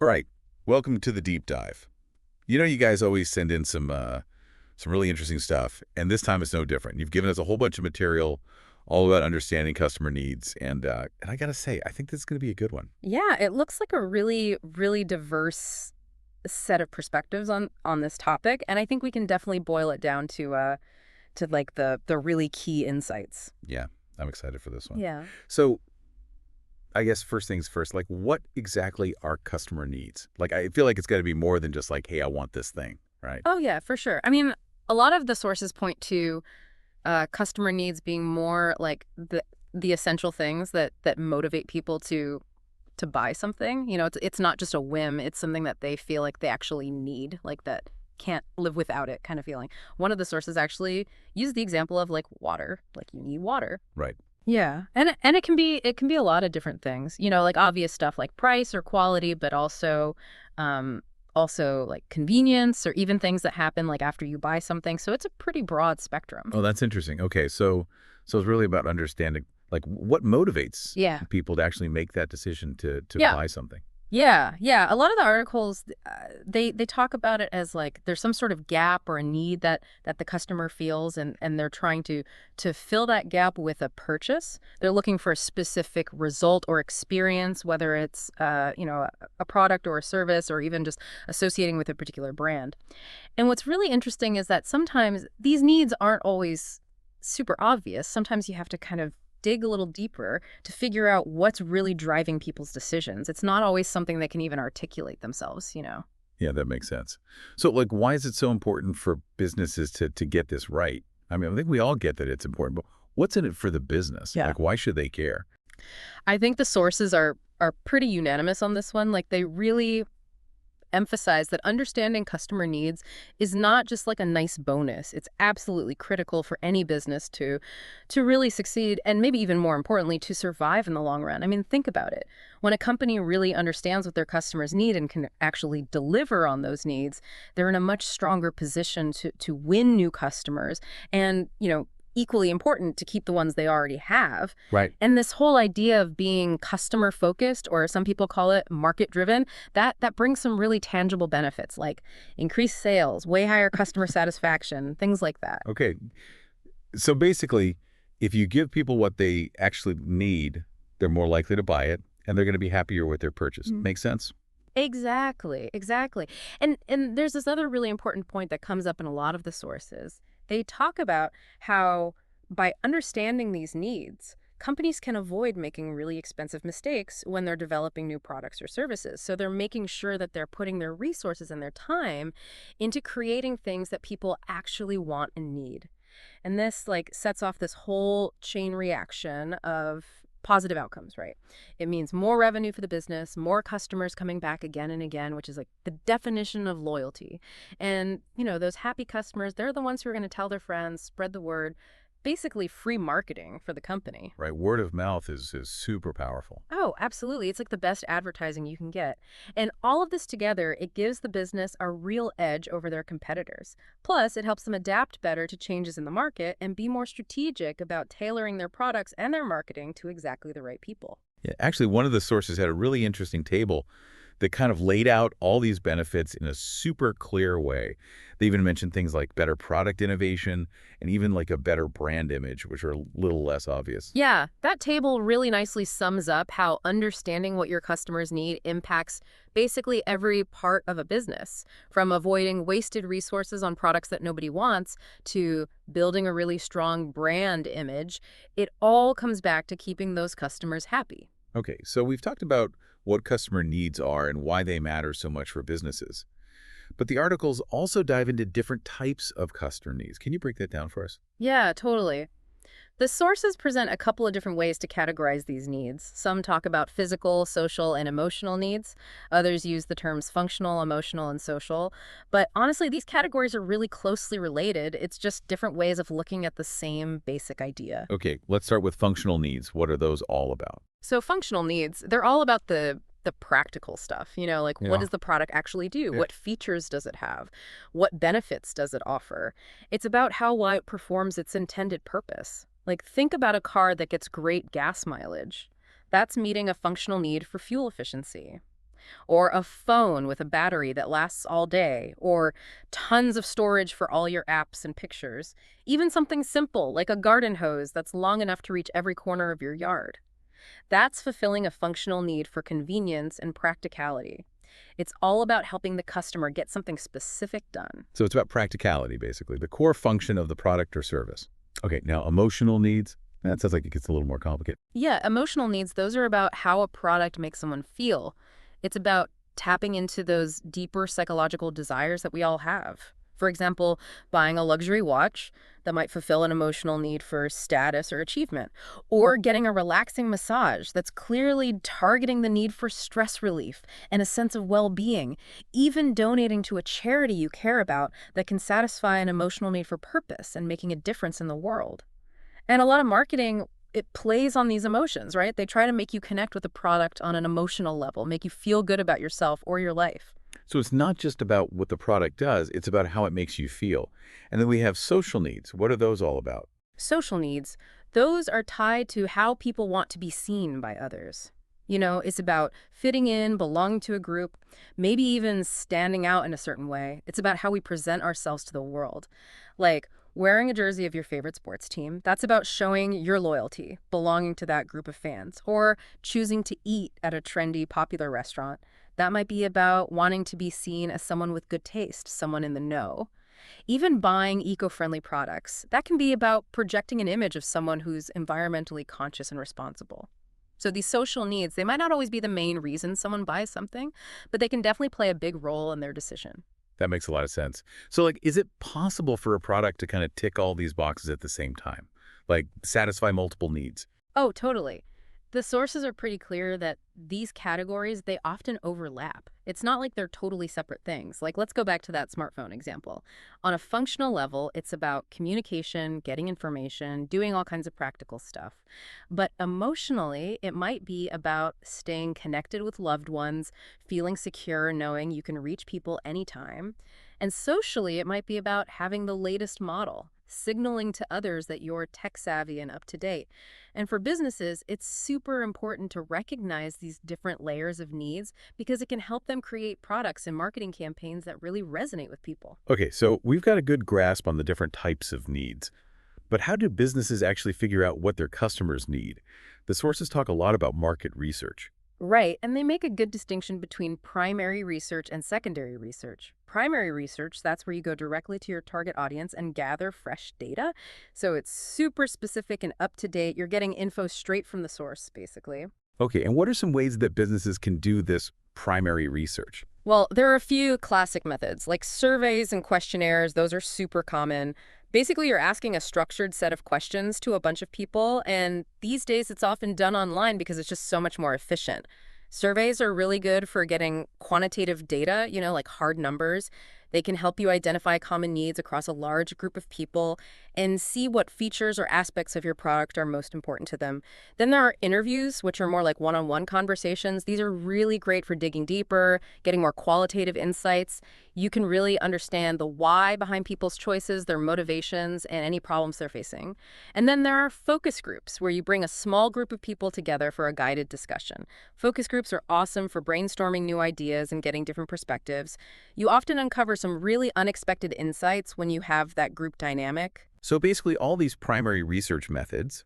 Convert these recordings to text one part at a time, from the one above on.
All right. Welcome to the deep dive. You guys always send in some really interesting stuff, and this time it's no different. You've given us a whole bunch of material all about understanding customer needs, and I gotta say, I think this is going to be a good one. Yeah, it looks like a really, really diverse set of perspectives on this topic, and I think we can definitely boil it down to like the really key insights. Yeah, I'm excited for this one. Yeah. So, I guess first things first, like what exactly are customer needs? Like, I feel like it's got to be more than just like, hey, I want this thing, right? Oh yeah, for sure. I mean, a lot of the sources point to customer needs being more like the essential things that motivate people to buy something. It's not just a whim. It's something that they feel like they actually need, like that can't live without it kind of feeling. One of the sources actually used the example of like water, like you need water. Right. Yeah. And it can be a lot of different things. Like obvious stuff like price or quality, but um also like convenience or even things that happen like after you buy something. So it's a pretty broad spectrum. Oh, that's interesting. Okay, so it's really about understanding like what motivates Yeah. people to actually make that decision to Yeah. buy something. Yeah, yeah. A lot of the articles, they talk about it as like there's some sort of gap or a need that the customer feels, and they're trying to fill that gap with a purchase. They're looking for a specific result or experience, whether it's a product or a service, or even just associating with a particular brand. And what's really interesting is that sometimes these needs aren't always super obvious. Sometimes you have to kind of dig a little deeper to figure out what's really driving people's decisions. It's not always something they can even articulate themselves. Yeah, that makes sense. So, like, why is it so important for businesses to get this right? I mean, I think we all get that it's important, but what's in it for the business? Yeah. Like, why should they care? I think the sources are pretty unanimous on this one. Like they really emphasize that understanding customer needs is not just like a nice bonus. It's absolutely critical for any business to really succeed, and maybe even more importantly to survive in the long run. I mean, think about it. When a company really understands what their customers need and can actually deliver on those needs, they're in a much stronger position to win new customers and, equally important to keep the ones they already have. Right. And this whole idea of being customer focused, or some people call it market driven, that brings some really tangible benefits like increased sales, way higher customer satisfaction, things like that. Okay. So basically, if you give people what they actually need, they're more likely to buy it and they're going to be happier with their purchase. Mhm. Make sense? Exactly, exactly. And there's this other really important point that comes up in a lot of the sources. They talk about how by understanding these needs, companies can avoid making really expensive mistakes when they're developing new products or services. So they're making sure that they're putting their resources and their time into creating things that people actually want and need. And this like sets off this whole chain reaction of positive outcomes, right? It means more revenue for the business, more customers coming back again and again, which is like the definition of loyalty. And, those happy customers, they're the ones who are going to tell their friends, spread the word, basically free marketing for the company. Right. Word of mouth is super powerful. Oh, absolutely. It's like the best advertising you can get. And all of this together, it gives the business a real edge over their competitors. Plus, it helps them adapt better to changes in the market and be more strategic about tailoring their products and their marketing to exactly the right people. Yeah, actually, one of the sources had a really interesting table that kind of laid out all these benefits in a super clear way. They even mentioned things like better product innovation and even like a better brand image, which are a little less obvious. Yeah, that table really nicely sums up how understanding what your customers need impacts basically every part of a business, from avoiding wasted resources on products that nobody wants to building a really strong brand image. It all comes back to keeping those customers happy. Okay, so we've talked about what customer needs are and why they matter so much for businesses. But the articles also dive into different types of customer needs. Can you break that down for us? Yeah, totally. The sources present a couple of different ways to categorize these needs. Some talk about physical, social, and emotional needs. Others use the terms functional, emotional, and social. But honestly, these categories are really closely related. It's just different ways of looking at the same basic idea. Okay, let's start with functional needs. What are those all about? So functional needs, they're all about the practical stuff, like what Yeah. does the product actually do? Yeah. What features does it have? What benefits does it offer? It's about how well it performs its intended purpose. Like think about a car that gets great gas mileage. That's meeting a functional need for fuel efficiency. or a phone with a battery that lasts all day, or tons of storage for all your apps and pictures, even something simple like a garden hose that's long enough to reach every corner of your yard. That's fulfilling a functional need for convenience and practicality. It's all about helping the customer get something specific done. So it's about practicality, basically, the core function of the product or service. Okay, now emotional needs. That sounds like it gets a little more complicated. Yeah, emotional needs, those are about how a product makes someone feel. It's about tapping into those deeper psychological desires that we all have. For example, buying a luxury watch that might fulfill an emotional need for status or achievement, or getting a relaxing massage that's clearly targeting the need for stress relief and a sense of well-being, even donating to a charity you care about that can satisfy an emotional need for purpose and making a difference in the world. And a lot of marketing, it plays on these emotions, right? They try to make you connect with the product on an emotional level, make you feel good about yourself or your life. So it's not just about what the product does, it's about how it makes you feel. And then we have social needs. What are those all about? Social needs, those are tied to how people want to be seen by others. It's about fitting in, belonging to a group, maybe even standing out in a certain way. It's about how we present ourselves to the world. Like wearing a jersey of your favorite sports team, that's about showing your loyalty, belonging to that group of fans. Or choosing to eat at a trendy, popular restaurant. That might be about wanting to be seen as someone with good taste, someone in the know. Even buying eco-friendly products, that can be about projecting an image of someone who's environmentally conscious and responsible. So these social needs, they might not always be the main reason someone buys something, but they can definitely play a big role in their decision. That makes a lot of sense. So, like, is it possible for a product to kind of tick all these boxes at the same time? Like, satisfy multiple needs? Oh, totally. The sources are pretty clear that these categories, they often overlap. It's not like they're totally separate things. Like, let's go back to that smartphone example. On a functional level, it's about communication, getting information, doing all kinds of practical stuff. But emotionally, it might be about staying connected with loved ones, feeling secure, knowing you can reach people anytime. And socially, it might be about having the latest model, signaling to others that you're tech savvy and up to date. And for businesses, it's super important to recognize these different layers of needs because it can help them create products and marketing campaigns that really resonate with people. Okay, so we've got a good grasp on the different types of needs. But how do businesses actually figure out what their customers need? The sources talk a lot about market research. Right, and they make a good distinction between primary research and secondary research. Primary research, that's where you go directly to your target audience and gather fresh data. So it's super specific and up to date. You're getting info straight from the source, basically. Okay, and what are some ways that businesses can do this primary research? Well, there are a few classic methods, like surveys and questionnaires. Those are super common. Basically, you're asking a structured set of questions to a bunch of people, and these days it's often done online because it's just so much more efficient. Surveys are really good for getting quantitative data, like hard numbers. They can help you identify common needs across a large group of people and see what features or aspects of your product are most important to them. Then there are interviews, which are more like one-on-one conversations. These are really great for digging deeper, getting more qualitative insights. You can really understand the why behind people's choices, their motivations, and any problems they're facing. And then there are focus groups, where you bring a small group of people together for a guided discussion. Focus groups are awesome for brainstorming new ideas and getting different perspectives. You often uncover some really unexpected insights when you have that group dynamic. So basically, all these primary research methods,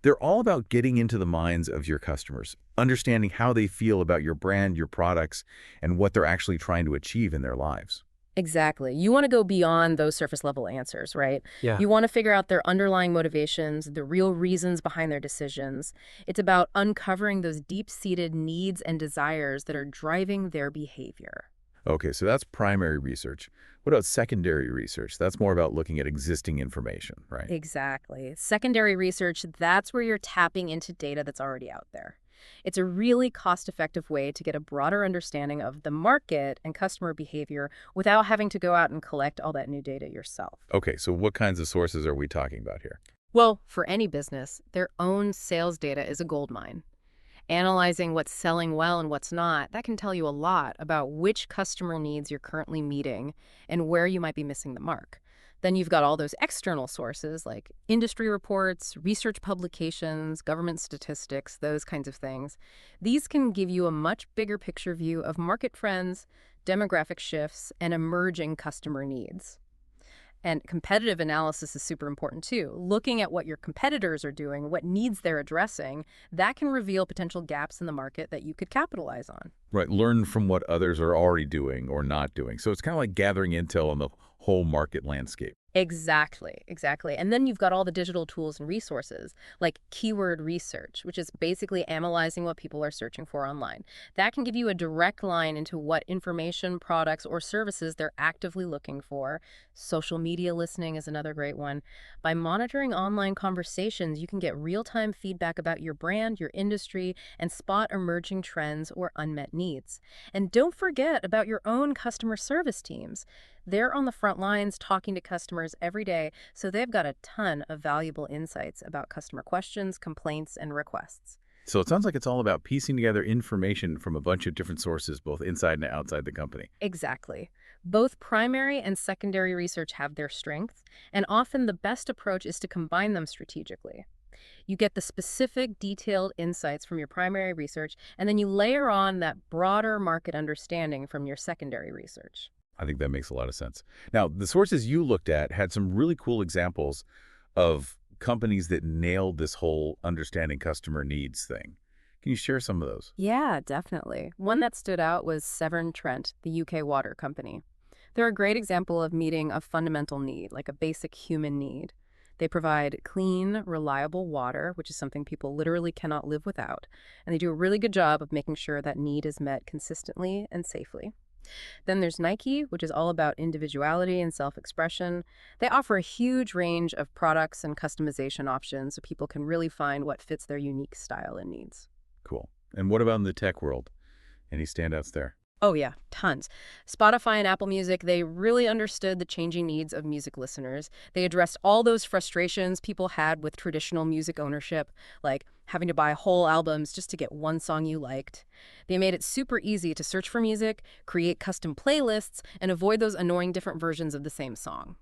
they're all about getting into the minds of your customers, understanding how they feel about your brand, your products, and what they're actually trying to achieve in their lives. Exactly. You want to go beyond those surface level answers, right? Yeah. You want to figure out their underlying motivations, the real reasons behind their decisions. It's about uncovering those deep-seated needs and desires that are driving their behavior. Okay, so that's primary research. What about secondary research? That's more about looking at existing information, right? Exactly. Secondary research, that's where you're tapping into data that's already out there. It's a really cost-effective way to get a broader understanding of the market and customer behavior without having to go out and collect all that new data yourself. Okay, so what kinds of sources are we talking about here? Well, for any business, their own sales data is a goldmine. Analyzing what's selling well and what's not, that can tell you a lot about which customer needs you're currently meeting and where you might be missing the mark. Then you've got all those external sources like industry reports, research publications, government statistics, those kinds of things. These can give you a much bigger picture view of market trends, demographic shifts, and emerging customer needs. And competitive analysis is super important too. Looking at what your competitors are doing, what needs they're addressing, that can reveal potential gaps in the market that you could capitalize on. Right. Learn from what others are already doing or not doing. So it's kind of like gathering intel on the whole market landscape. Exactly, exactly. And then you've got all the digital tools and resources, like keyword research, which is basically analyzing what people are searching for online. That can give you a direct line into what information, products, or services they're actively looking for. Social media listening is another great one. By monitoring online conversations, you can get real-time feedback about your brand, your industry, and spot emerging trends or unmet needs. And don't forget about your own customer service teams. They're on the front lines talking to customers every day, so they've got a ton of valuable insights about customer questions, complaints, and requests. So it sounds like it's all about piecing together information from a bunch of different sources, both inside and outside the company. Exactly. Both primary and secondary research have their strengths, and often the best approach is to combine them strategically. You get the specific, detailed insights from your primary research, and then you layer on that broader market understanding from your secondary research. I think that makes a lot of sense. Now, the sources you looked at had some really cool examples of companies that nailed this whole understanding customer needs thing. Can you share some of those? Yeah, definitely. One that stood out was Severn Trent, the UK water company. They're a great example of meeting a fundamental need, like a basic human need. They provide clean, reliable water, which is something people literally cannot live without, and they do a really good job of making sure that need is met consistently and safely. Then there's Nike, which is all about individuality and self-expression. They offer a huge range of products and customization options so people can really find what fits their unique style and needs. Cool. And what about in the tech world? Any standouts there? Oh yeah, tons. Spotify and Apple Music, they really understood the changing needs of music listeners. They addressed all those frustrations people had with traditional music ownership, like having to buy whole albums just to get one song you liked. They made it super easy to search for music, create custom playlists, and avoid those annoying different versions of the same song.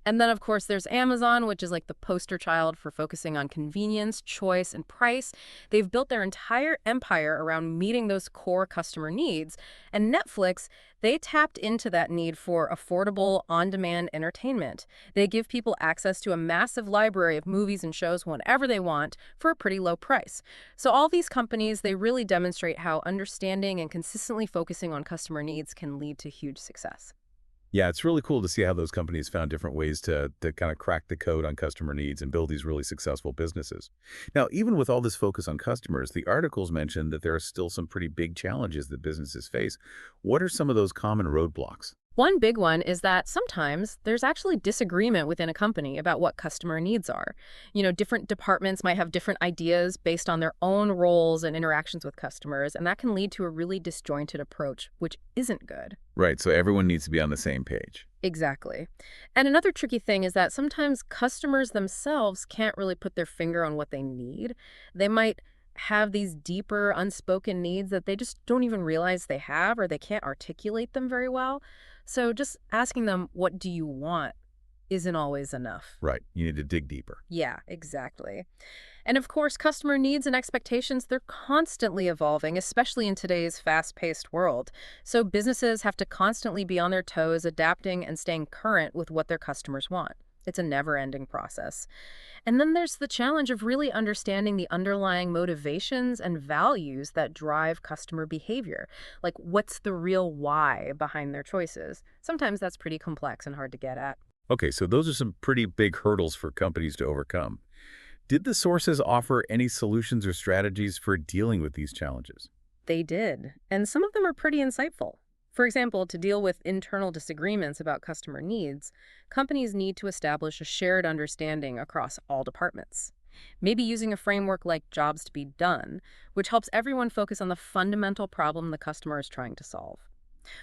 And then, of course, there's Amazon, which is like the poster child for focusing on convenience, choice, and price. They've built their entire empire around meeting those core customer needs. And Netflix, they tapped into that need for affordable, on-demand entertainment. They give people access to a massive library of movies and shows whenever they want for a pretty low price. So all these companies, they really demonstrate how understanding and consistently focusing on customer needs can lead to huge success. Yeah, it's really cool to see how those companies found different ways to kind of crack the code on customer needs and build these really successful businesses. Now, even with all this focus on customers, the articles mentioned that there are still some pretty big challenges that businesses face. What are some of those common roadblocks? One big one is that sometimes there's actually disagreement within a company about what customer needs are. Different departments might have different ideas based on their own roles and interactions with customers, and that can lead to a really disjointed approach, which isn't good. Right, so everyone needs to be on the same page. Exactly. And another tricky thing is that sometimes customers themselves can't really put their finger on what they need. They might have these deeper unspoken needs that they just don't even realize they have, or they can't articulate them very well. So just asking them, what do you want, isn't always enough. Right, you need to dig deeper. Yeah, exactly. And of course, customer needs and expectations, they're constantly evolving, especially in today's fast-paced world. So businesses have to constantly be on their toes, adapting and staying current with what their customers want. It's a never-ending process. And then there's the challenge of really understanding the underlying motivations and values that drive customer behavior. Like, what's the real why behind their choices? Sometimes that's pretty complex and hard to get at. Okay, so those are some pretty big hurdles for companies to overcome. Did the sources offer any solutions or strategies for dealing with these challenges? They did, and some of them are pretty insightful. For example, to deal with internal disagreements about customer needs, companies need to establish a shared understanding across all departments. Maybe using a framework like jobs to be done, which helps everyone focus on the fundamental problem the customer is trying to solve.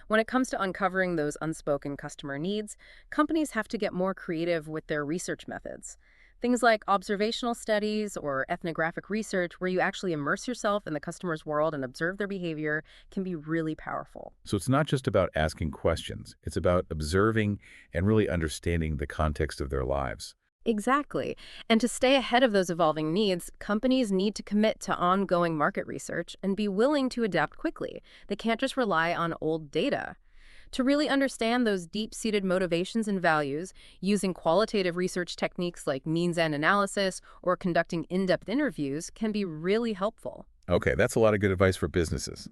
When it comes to uncovering those unspoken customer needs, companies have to get more creative with their research methods. Things like observational studies or ethnographic research, where you actually immerse yourself in the customer's world and observe their behavior, can be really powerful. So it's not just about asking questions. It's about observing and really understanding the context of their lives. Exactly. And to stay ahead of those evolving needs, companies need to commit to ongoing market research and be willing to adapt quickly. They can't just rely on old data. To really understand those deep-seated motivations and values, using qualitative research techniques like means end analysis or conducting in-depth interviews can be really helpful. Okay, that's a lot of good advice for businesses.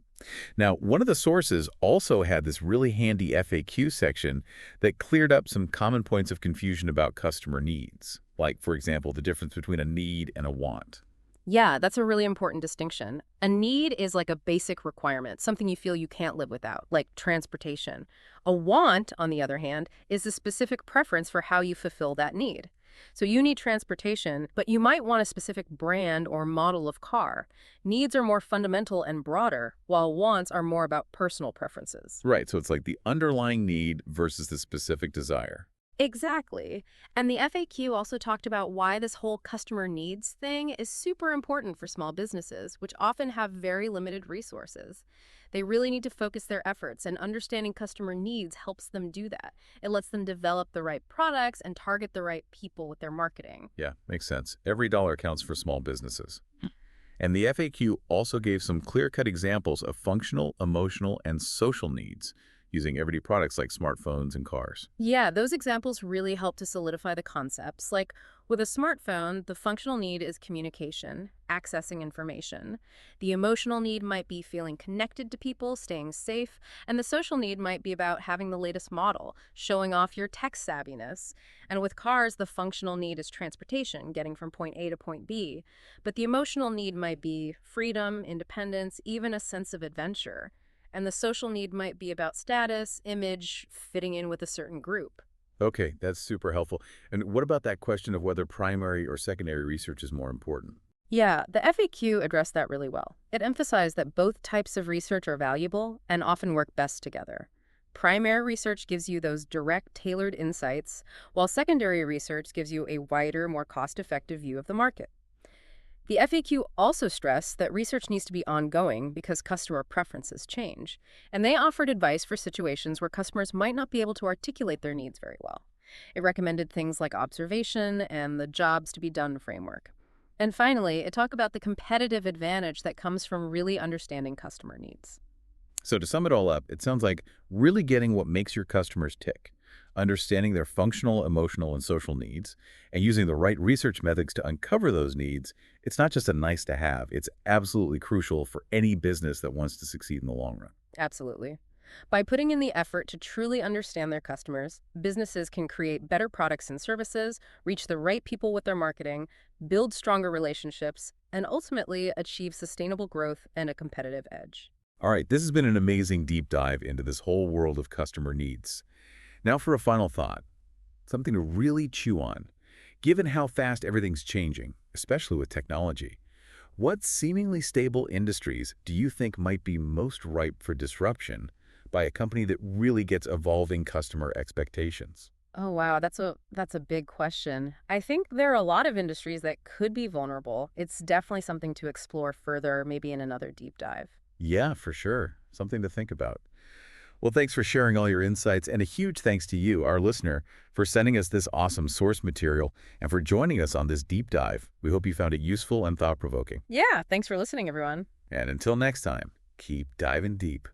Now, one of the sources also had this really handy FAQ section that cleared up some common points of confusion about customer needs, like, for example, the difference between a need and a want. Yeah, that's a really important distinction. A need is like a basic requirement, something you feel you can't live without, like transportation. A want, on the other hand, is a specific preference for how you fulfill that need. So you need transportation, but you might want a specific brand or model of car. Needs are more fundamental and broader, while wants are more about personal preferences. Right, so it's like the underlying need versus the specific desire. Exactly. And the FAQ also talked about why this whole customer needs thing is super important for small businesses, which often have very limited resources. They really need to focus their efforts, and understanding customer needs helps them do that. It lets them develop the right products and target the right people with their marketing. Yeah, makes sense. Every dollar counts for small businesses. And the FAQ also gave some clear-cut examples of functional, emotional, and social needs using everyday products like smartphones and cars. Yeah, those examples really help to solidify the concepts. Like with a smartphone, the functional need is communication, accessing information. The emotional need might be feeling connected to people, staying safe, and the social need might be about having the latest model, showing off your tech savviness. And with cars, the functional need is transportation, getting from point A to point B. But the emotional need might be freedom, independence, even a sense of adventure. And the social need might be about status, image, fitting in with a certain group. Okay, that's super helpful. And what about that question of whether primary or secondary research is more important? Yeah, the FAQ addressed that really well. It emphasized that both types of research are valuable and often work best together. Primary research gives you those direct, tailored insights, while secondary research gives you a wider, more cost-effective view of the market. The FAQ also stressed that research needs to be ongoing because customer preferences change, and they offered advice for situations where customers might not be able to articulate their needs very well. It recommended things like observation and the jobs to be done framework. And finally, it talked about the competitive advantage that comes from really understanding customer needs. So to sum it all up, it sounds like really getting what makes your customers tick, understanding their functional, emotional, and social needs, and using the right research methods to uncover those needs, it's not just a nice to have, it's absolutely crucial for any business that wants to succeed in the long run. Absolutely. By putting in the effort to truly understand their customers, businesses can create better products and services, reach the right people with their marketing, build stronger relationships, and ultimately achieve sustainable growth and a competitive edge. All right, this has been an amazing deep dive into this whole world of customer needs. Now for a final thought, something to really chew on. Given how fast everything's changing, especially with technology, what seemingly stable industries do you think might be most ripe for disruption by a company that really gets evolving customer expectations? Oh wow, that's a big question. I think there are a lot of industries that could be vulnerable. It's definitely something to explore further, maybe in another deep dive. Yeah, for sure. Something to think about. Well, thanks for sharing all your insights, and a huge thanks to you, our listener, for sending us this awesome source material and for joining us on this deep dive. We hope you found it useful and thought-provoking. Yeah, thanks for listening, everyone. And until next time, keep diving deep.